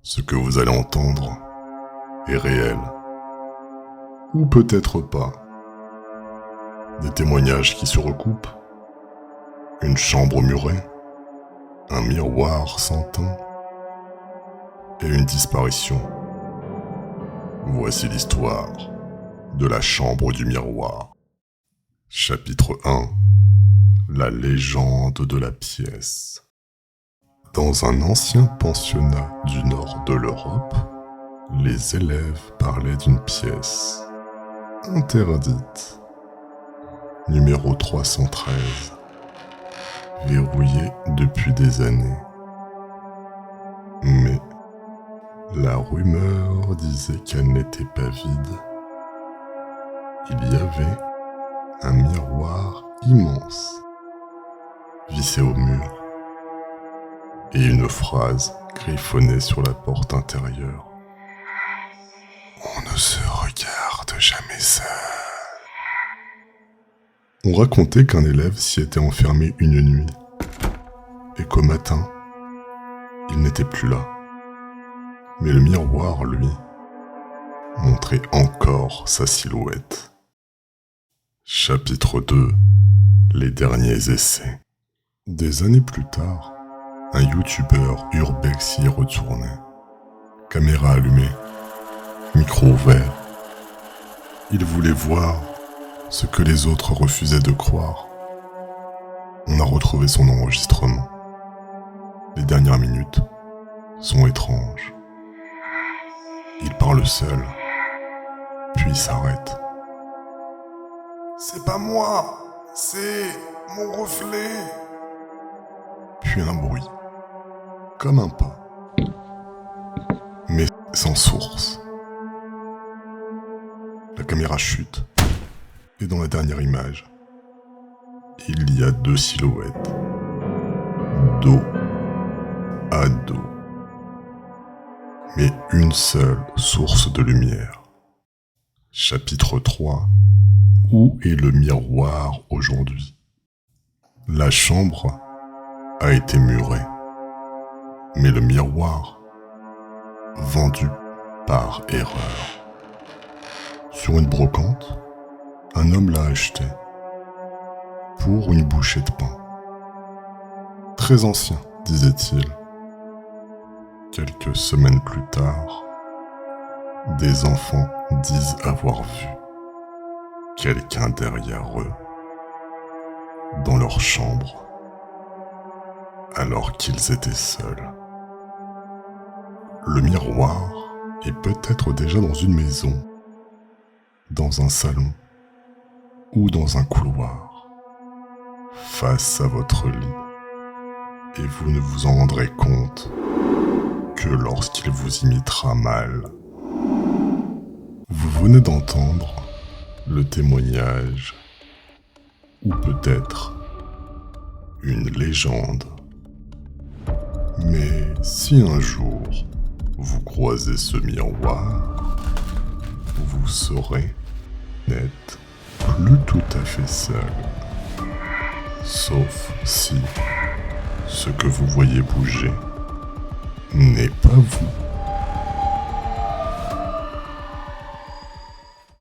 Ce que vous allez entendre est réel. Ou peut-être pas. Des témoignages qui se recoupent. Une chambre murée. Un miroir sans teint. Et une disparition. Voici l'histoire de la chambre du miroir. Chapitre 1. La légende de la pièce. Dans un ancien pensionnat du nord de l'Europe, les élèves parlaient d'une pièce interdite, numéro 313, verrouillée depuis des années. Mais la rumeur disait qu'elle n'était pas vide. Il y avait un miroir immense, vissé au mur, et une phrase griffonnée sur la porte intérieure. On ne se regarde jamais seul. On racontait qu'un élève s'y était enfermé une nuit, et qu'au matin, il n'était plus là. Mais le miroir, lui, montrait encore sa silhouette. Chapitre 2. Les derniers essais. Des années plus tard, un youtubeur urbex y est retourné. Caméra allumée, micro ouvert. Il voulait voir ce que les autres refusaient de croire. On a retrouvé son enregistrement. Les dernières minutes sont étranges. Il parle seul, puis s'arrête. C'est pas moi, c'est mon reflet. Puis un bruit, comme un pas, mais sans source. La caméra chute, et dans la dernière image, il y a deux silhouettes, dos à dos, mais une seule source de lumière. Chapitre 3. Où est le miroir aujourd'hui? La chambre a été murée, mais le miroir, vendu par erreur. Sur une brocante, un homme l'a acheté pour une bouchée de pain. Très ancien, disait-il. Quelques semaines plus tard, des enfants disent avoir vu quelqu'un derrière eux, dans leur chambre, alors qu'ils étaient seuls. Le miroir est peut-être déjà dans une maison, dans un salon ou dans un couloir, face à votre lit, et vous ne vous en rendrez compte que lorsqu'il vous imitera mal. Vous venez d'entendre le témoignage, ou peut-être une légende. Mais si un jour vous croisez ce miroir, vous saurez n'être plus tout à fait seul. Sauf si ce que vous voyez bouger n'est pas vous.